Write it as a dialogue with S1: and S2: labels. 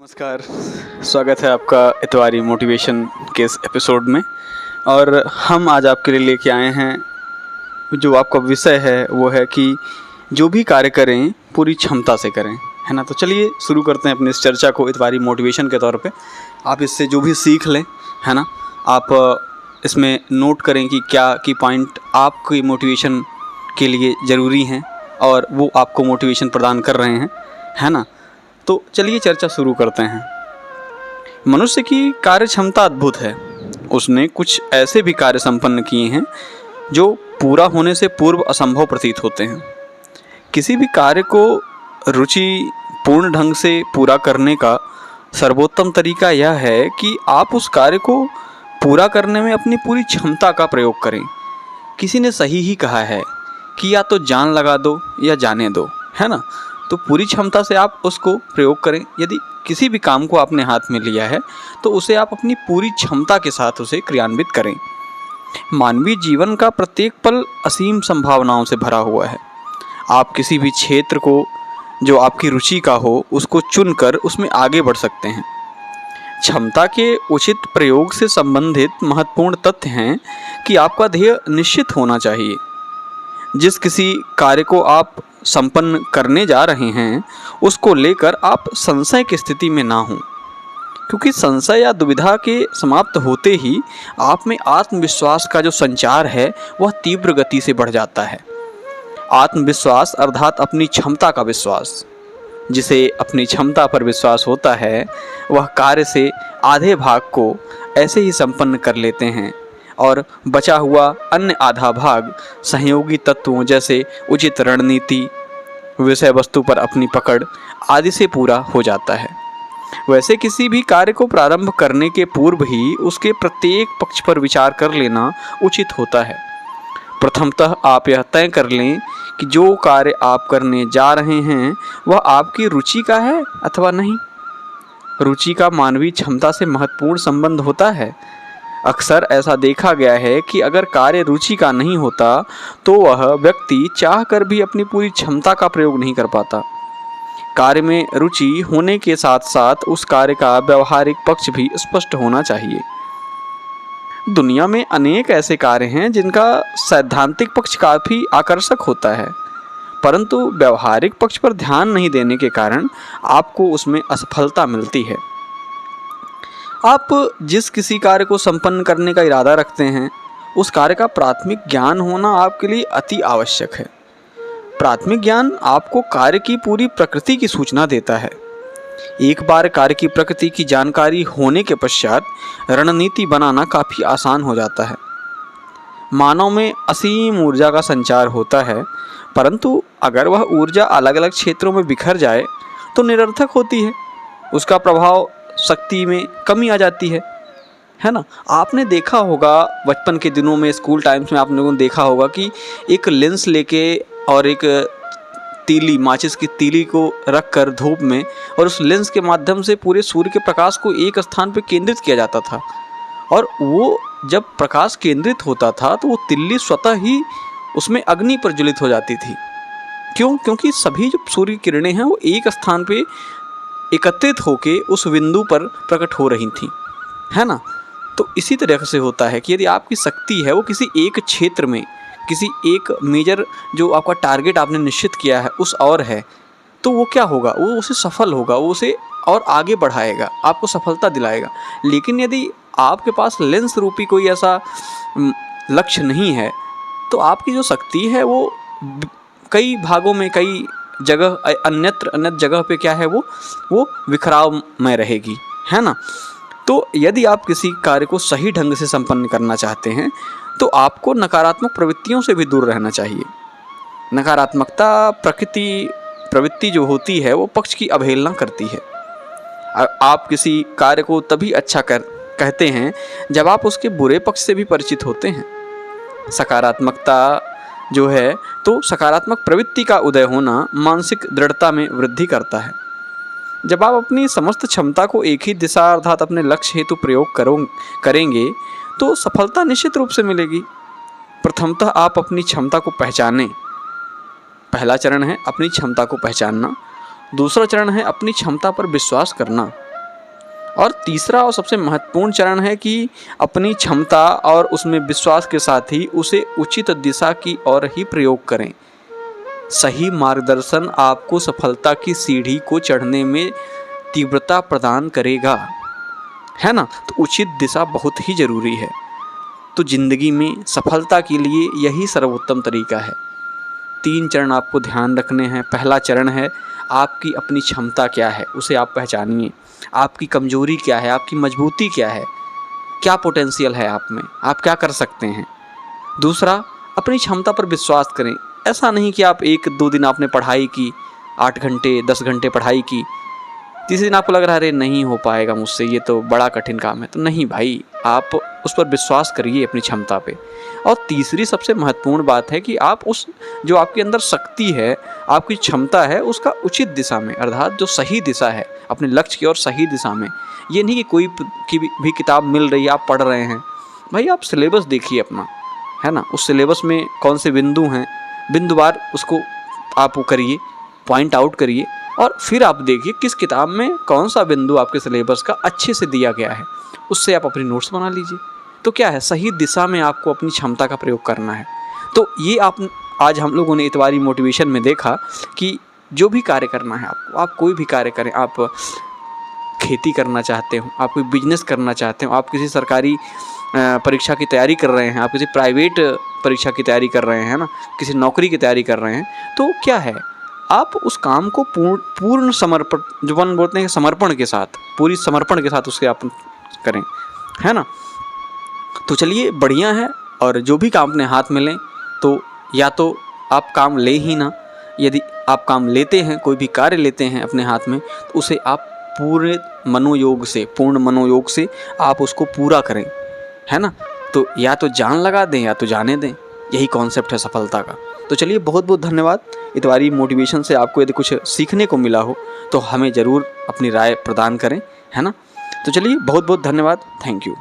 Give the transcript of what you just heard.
S1: नमस्कार। स्वागत है आपका इतवारी मोटिवेशन के इस एपिसोड में। और हम आज आपके लिए लेके आए हैं, जो आपका विषय है वो है कि जो भी कार्य करें पूरी क्षमता से करें, है ना। तो चलिए शुरू करते हैं अपनी इस चर्चा को इतवारी मोटिवेशन के तौर पे। आप इससे जो भी सीख लें, है ना, आप इसमें नोट करें कि क्या की पॉइंट आपकी मोटिवेशन के लिए ज़रूरी हैं और वो आपको मोटिवेशन प्रदान कर रहे हैं, है ना। तो चलिए चर्चा शुरू करते हैं। मनुष्य की कार्य क्षमता अद्भुत है। उसने कुछ ऐसे भी कार्य संपन्न किए हैं जो पूरा होने से पूर्व असंभव प्रतीत होते हैं। किसी भी कार्य को रुचि पूर्ण ढंग से पूरा करने का सर्वोत्तम तरीका यह है कि आप उस कार्य को पूरा करने में अपनी पूरी क्षमता का प्रयोग करें। किसी ने सही ही कहा है कि या तो जान लगा दो या जाने दो, है ना। तो पूरी क्षमता से आप उसको प्रयोग करें। यदि किसी भी काम को आपने हाथ में लिया है तो उसे आप अपनी पूरी क्षमता के साथ उसे क्रियान्वित करें। मानवीय जीवन का प्रत्येक पल असीम संभावनाओं से भरा हुआ है। आप किसी भी क्षेत्र को जो आपकी रुचि का हो उसको चुनकर उसमें आगे बढ़ सकते हैं। क्षमता के उचित प्रयोग से संबंधित महत्वपूर्ण तथ्य हैं कि आपका ध्येय निश्चित होना चाहिए। जिस किसी कार्य को आप संपन्न करने जा रहे हैं उसको लेकर आप संशय की स्थिति में ना हों, क्योंकि संशय या दुविधा के समाप्त होते ही आप में आत्मविश्वास का जो संचार है वह तीव्र गति से बढ़ जाता है। आत्मविश्वास अर्थात अपनी क्षमता का विश्वास। जिसे अपनी क्षमता पर विश्वास होता है वह कार्य से आधे भाग को ऐसे ही संपन्न कर लेते हैं और बचा हुआ अन्य आधा भाग सहयोगी तत्वों जैसे उचित रणनीति, विषय वस्तु पर अपनी पकड़ आदि से पूरा हो जाता है। वैसे किसी भी कार्य को प्रारंभ करने के पूर्व ही उसके प्रत्येक पक्ष पर विचार कर लेना उचित होता है। प्रथमतः आप यह तय कर लें कि जो कार्य आप करने जा रहे हैं वह आपकी रुचि का है अथवा नहीं। रुचि का मानवीय क्षमता से महत्वपूर्ण संबंध होता है। अक्सर ऐसा देखा गया है कि अगर कार्य रुचि का नहीं होता तो वह व्यक्ति चाहकर भी अपनी पूरी क्षमता का प्रयोग नहीं कर पाता। कार्य में रुचि होने के साथ साथ उस कार्य का व्यवहारिक पक्ष भी स्पष्ट होना चाहिए। दुनिया में अनेक ऐसे कार्य हैं जिनका सैद्धांतिक पक्ष काफ़ी आकर्षक होता है, परंतु व्यवहारिक पक्ष पर ध्यान नहीं देने के कारण आपको उसमें असफलता मिलती है। आप जिस किसी कार्य को संपन्न करने का इरादा रखते हैं उस कार्य का प्राथमिक ज्ञान होना आपके लिए अति आवश्यक है। प्राथमिक ज्ञान आपको कार्य की पूरी प्रकृति की सूचना देता है। एक बार कार्य की प्रकृति की जानकारी होने के पश्चात रणनीति बनाना काफ़ी आसान हो जाता है। मानव में असीम ऊर्जा का संचार होता है, परंतु अगर वह ऊर्जा अलग अलग क्षेत्रों में बिखर जाए तो निरर्थक होती है। उसका प्रभाव शक्ति में कमी आ जाती है ना। आपने देखा होगा बचपन के दिनों में, स्कूल टाइम्स में आपने लोगों ने देखा होगा कि एक लेंस लेके और एक तीली, माचिस की तीली को रख कर धूप में, और उस लेंस के माध्यम से पूरे सूर्य के प्रकाश को एक स्थान पर केंद्रित किया जाता था। और वो जब प्रकाश केंद्रित होता था तो वो तिल्ली स्वतः ही उसमें अग्नि प्रज्वलित हो जाती थी। क्यों? क्योंकि सभी जो सूर्य की किरणें हैं वो एक स्थान पे एकत्रित होके उस बिंदु पर प्रकट हो रही थी, है ना। तो इसी तरह से होता है कि यदि आपकी शक्ति है वो किसी एक क्षेत्र में, किसी एक मेजर जो आपका टारगेट आपने निश्चित किया है उस और है, तो वो क्या होगा, वो उसे सफल होगा, वो उसे और आगे बढ़ाएगा, आपको सफलता दिलाएगा। लेकिन यदि आपके पास लेंस रूपी कोई ऐसा लक्ष्य नहीं है तो आपकी जो शक्ति है वो कई भागों में, कई जगह, अन्य जगह पे क्या है वो विखराव में रहेगी, है ना। तो यदि आप किसी कार्य को सही ढंग से संपन्न करना चाहते हैं तो आपको नकारात्मक प्रवृत्तियों से भी दूर रहना चाहिए। नकारात्मकता प्रवृत्ति जो होती है वो पक्ष की अवहेलना करती है। आप किसी कार्य को तभी अच्छा कहते हैं जब आप उसके बुरे पक्ष से भी परिचित होते हैं। सकारात्मकता जो है तो सकारात्मक प्रवृत्ति का उदय होना मानसिक दृढ़ता में वृद्धि करता है। जब आप अपनी समस्त क्षमता को एक ही दिशा अर्थात अपने लक्ष्य हेतु प्रयोग करेंगे तो सफलता निश्चित रूप से मिलेगी। प्रथमतः आप अपनी क्षमता को पहचानें। पहला चरण है अपनी क्षमता को पहचानना। दूसरा चरण है अपनी क्षमता पर विश्वास करना। और तीसरा और सबसे महत्वपूर्ण चरण है कि अपनी क्षमता और उसमें विश्वास के साथ ही उसे उचित दिशा की ओर ही प्रयोग करें। सही मार्गदर्शन आपको सफलता की सीढ़ी को चढ़ने में तीव्रता प्रदान करेगा, है ना। तो उचित दिशा बहुत ही ज़रूरी है। तो ज़िंदगी में सफलता के लिए यही सर्वोत्तम तरीका है। 3 चरण आपको ध्यान रखने हैं। पहला चरण है आपकी अपनी क्षमता क्या है, उसे आप पहचानिए। आपकी कमजोरी क्या है, आपकी मजबूती क्या है, क्या पोटेंशियल है आप में, आप क्या कर सकते हैं। दूसरा, अपनी क्षमता पर विश्वास करें। ऐसा नहीं कि आप 1-2 दिन आपने पढ़ाई की, 8 घंटे 10 घंटे पढ़ाई की, तीसरे दिन आपको लग रहा है अरे नहीं हो पाएगा मुझसे, ये तो बड़ा कठिन काम है। तो नहीं भाई, आप उस पर विश्वास करिए, अपनी क्षमता पे। और तीसरी सबसे महत्वपूर्ण बात है कि आप उस जो आपके अंदर शक्ति है, आपकी क्षमता है, उसका उचित दिशा में, अर्थात जो सही दिशा है अपने लक्ष्य की ओर सही दिशा में। ये नहीं कि कोई की भी किताब मिल रही है आप पढ़ रहे हैं। भाई आप सिलेबस देखिए अपना, है ना। उस सिलेबस में कौन से बिंदु हैं, बिंदुवार उसको आप वो करिए, पॉइंट आउट करिए, और फिर आप देखिए किस किताब में कौन सा बिंदु आपके सिलेबस का अच्छे से दिया गया है, उससे आप अपनी नोट्स बना लीजिए। तो क्या है, सही दिशा में आपको अपनी क्षमता का प्रयोग करना है। तो ये आज हम लोगों ने इतवारी मोटिवेशन में देखा कि जो भी कार्य करना है आपको, आप कोई भी कार्य करें, आप खेती करना चाहते हो, आप कोई बिजनेस करना चाहते हो, आप किसी सरकारी परीक्षा की तैयारी कर रहे हैं, आप किसी प्राइवेट परीक्षा की तैयारी कर रहे हैं ना, किसी नौकरी की तैयारी कर रहे हैं, तो क्या है, आप उस काम को पूर्ण समर्पण, जो अपन बोलते हैं समर्पण के साथ, पूरी समर्पण के साथ उसके आप करें, है ना। तो चलिए बढ़िया है। और जो भी काम अपने हाथ में लें, तो या तो आप काम ले ही ना, यदि आप काम लेते हैं, कोई भी कार्य लेते हैं अपने हाथ में, तो उसे आप पूर्ण मनोयोग से आप उसको पूरा करें, है ना। तो या तो जान लगा दें या तो जाने दें, यही कॉन्सेप्ट है सफलता का। तो चलिए बहुत बहुत धन्यवाद। इतवारी मोटिवेशन से आपको यदि कुछ सीखने को मिला हो तो हमें ज़रूर अपनी राय प्रदान करें, है ना। तो चलिए बहुत बहुत धन्यवाद। Thank you.